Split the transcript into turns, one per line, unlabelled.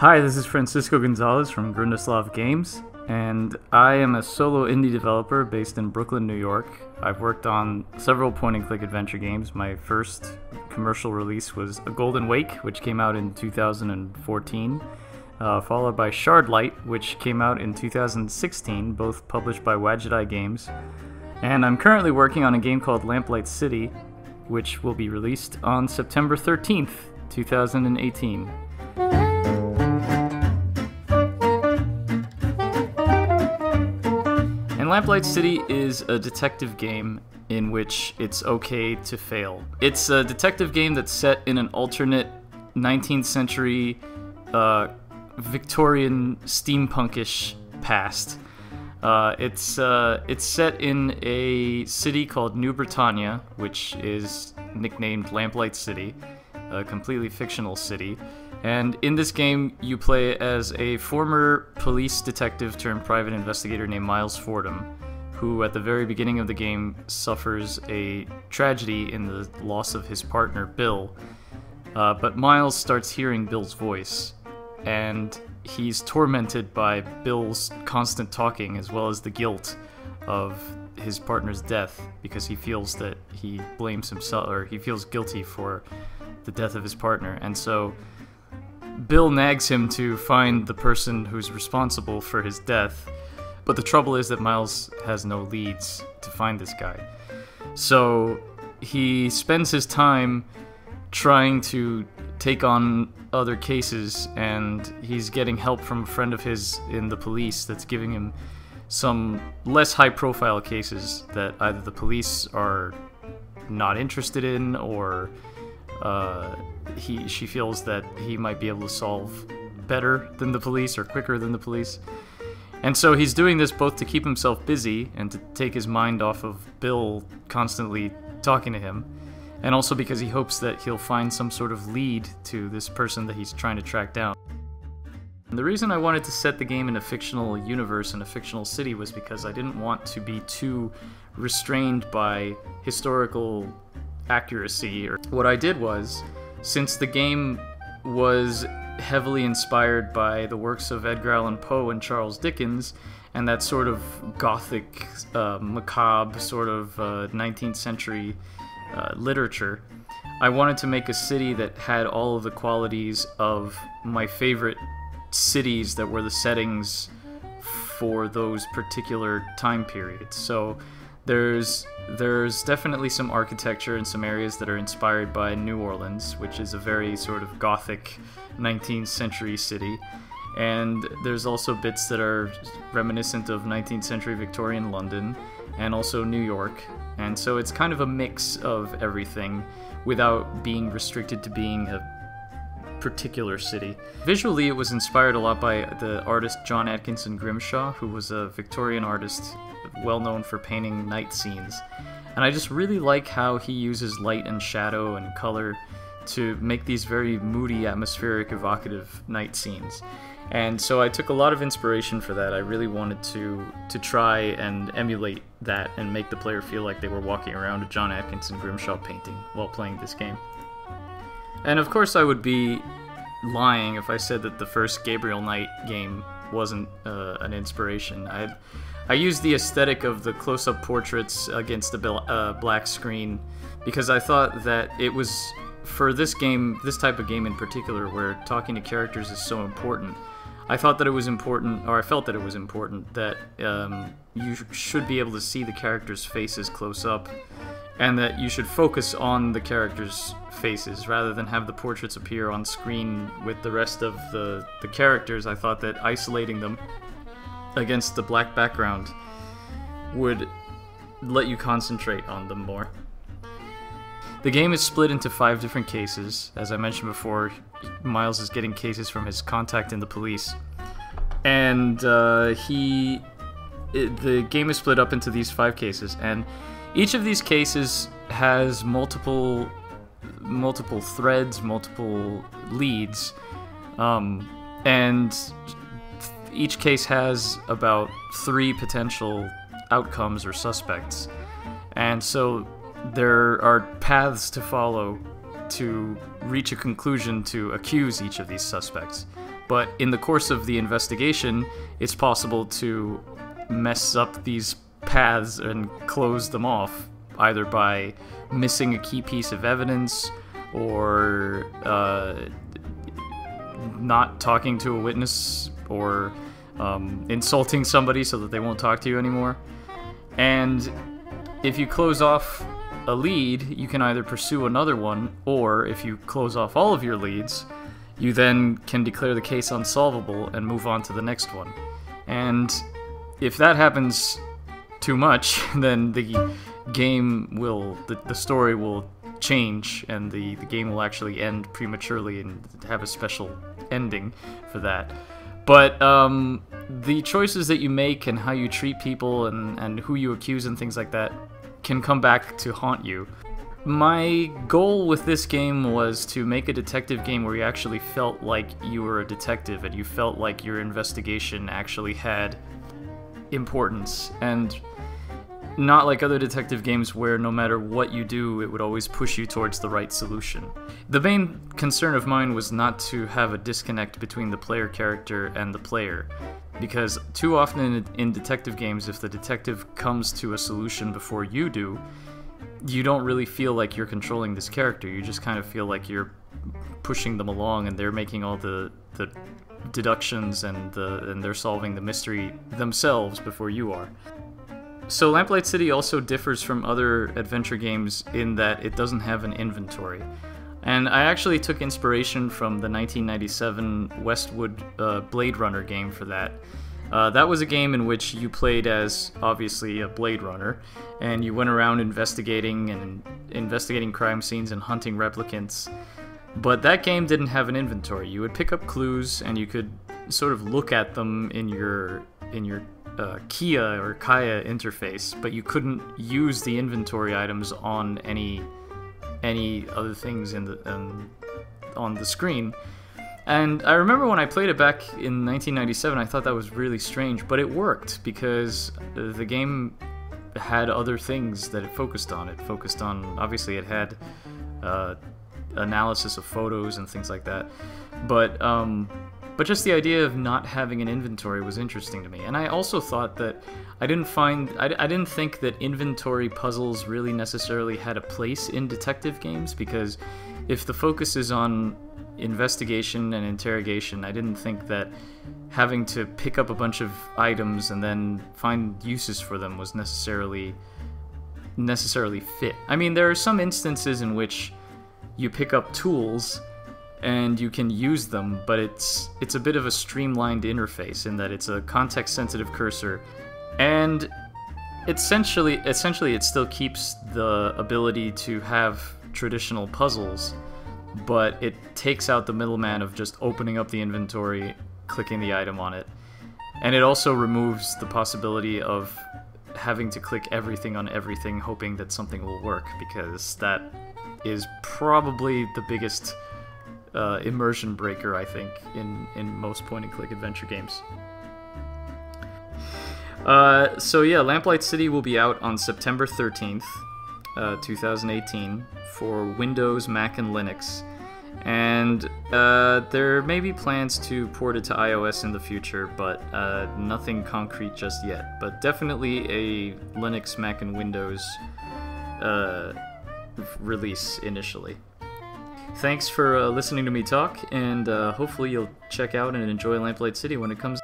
Hi, this is Francisco Gonzalez from Grundislav Games, and I am a solo indie developer based in Brooklyn, New York. I've worked on several point-and-click adventure games. My first commercial release was A Golden Wake, which came out in 2014, followed by Shardlight, which came out in 2016, both published by Wadjet Games. And I'm currently working on a game called Lamplight City, which will be released on September 13th, 2018. And Lamplight City is a detective game in which it's okay to fail. It's a detective game that's set in an alternate 19th century Victorian steampunkish past. It's set in a city called New Britannia, which is nicknamed Lamplight City, a completely fictional city. And in this game, you play as a former police detective turned private investigator named Miles Fordham, who at the very beginning of the game suffers a tragedy in the loss of his partner, Bill. But Miles starts hearing Bill's voice, and he's tormented by Bill's constant talking as well as the guilt of his partner's death, because he feels that he blames himself, or he feels guilty for the death of his partner. And so Bill nags him to find the person who's responsible for his death, but the trouble is that Miles has no leads to find this guy. So he spends his time trying to take on other cases, and he's getting help from a friend of his in the police that's giving him some less high-profile cases that either the police are not interested in, or she feels that he might be able to solve better than the police or quicker than the police. And so he's doing this both to keep himself busy and to take his mind off of Bill constantly talking to him, and also because he hopes that he'll find some sort of lead to this person that he's trying to track down. And the reason I wanted to set the game in a fictional universe and a fictional city was because I didn't want to be too restrained by historical accuracy. What I did was, since the game was heavily inspired by the works of Edgar Allan Poe and Charles Dickens, and that sort of gothic, macabre sort of 19th century literature, I wanted to make a city that had all of the qualities of my favorite cities that were the settings for those particular time periods. So there's definitely some architecture in some areas that are inspired by New Orleans, which is a very sort of gothic 19th century city. And there's also bits that are reminiscent of 19th century Victorian London, and also New York. And so it's kind of a mix of everything without being restricted to being a particular city. Visually, it was inspired a lot by the artist John Atkinson Grimshaw, who was a Victorian artist well known for painting night scenes. And I just really like how he uses light and shadow and color to make these very moody, atmospheric, evocative night scenes. And so I took a lot of inspiration for that. I really wanted to try and emulate that and make the player feel like they were walking around a John Atkinson Grimshaw painting while playing this game. And of course I would be lying if I said that the first Gabriel Knight game wasn't an inspiration. I used the aesthetic of the close-up portraits against the black screen because I thought that it was, for this game, this type of game in particular, where talking to characters is so important, I thought that it was important, or I felt that it was important, that you should be able to see the characters' faces close up, and that you should focus on the characters' faces rather than have the portraits appear on screen with the rest of the characters. I thought that isolating them against the black background would let you concentrate on them more. The game is split into 5 different cases. As I mentioned before, Miles is getting cases from his contact in the police. And the game is split up into these 5 cases, and each of these cases has multiple threads, multiple leads, and each case has about 3 potential outcomes or suspects. And so there are paths to follow to reach a conclusion to accuse each of these suspects. But in the course of the investigation, it's possible to mess up these paths and close them off, either by missing a key piece of evidence or not talking to a witness or insulting somebody so that they won't talk to you anymore. And if you close off a lead, you can either pursue another one, or if you close off all of your leads, you then can declare the case unsolvable and move on to the next one. And if that happens too much, then the game will, the story will change, and the game will actually end prematurely and have a special ending for that. But the choices that you make and how you treat people and who you accuse and things like that can come back to haunt you. My goal with this game was to make a detective game where you actually felt like you were a detective and you felt like your investigation actually had importance, and not like other detective games where no matter what you do, it would always push you towards the right solution. The main concern of mine was not to have a disconnect between the player character and the player, because too often in detective games, if the detective comes to a solution before you do, you don't really feel like you're controlling this character. You just kind of feel like you're pushing them along and they're making all the deductions and they're solving the mystery themselves before you are. So Lamplight City also differs from other adventure games in that it doesn't have an inventory. And I actually took inspiration from the 1997 Westwood Blade Runner game for that. That was a game in which you played as, obviously, a Blade Runner, and you went around investigating crime scenes and hunting replicants. But that game didn't have an inventory. You would pick up clues, and you could sort of look at them in your Kia or Kaya interface, but you couldn't use the inventory items on any other things on the screen. And I remember when I played it back in 1997, I thought that was really strange, but it worked because the game had other things that it focused on. It focused on, obviously it had analysis of photos and things like that, but just the idea of not having an inventory was interesting to me. And I also thought that I didn't think that inventory puzzles really necessarily had a place in detective games, because if the focus is on investigation and interrogation, I didn't think that having to pick up a bunch of items and then find uses for them was necessarily fit. I mean, there are some instances in which you pick up tools and you can use them, but it's a bit of a streamlined interface in that it's a context-sensitive cursor, and essentially it still keeps the ability to have traditional puzzles, but it takes out the middleman of just opening up the inventory, clicking the item on it, and it also removes the possibility of having to click everything on everything hoping that something will work, because that is probably the biggest immersion breaker, I think, in most point-and-click adventure games. So yeah, Lamplight City will be out on September 13th, 2018, for Windows, Mac, and Linux. And there may be plans to port it to iOS in the future, but nothing concrete just yet. But definitely a Linux, Mac, and Windows release initially. Thanks for listening to me talk, and hopefully you'll check out and enjoy Lamplight City when it comes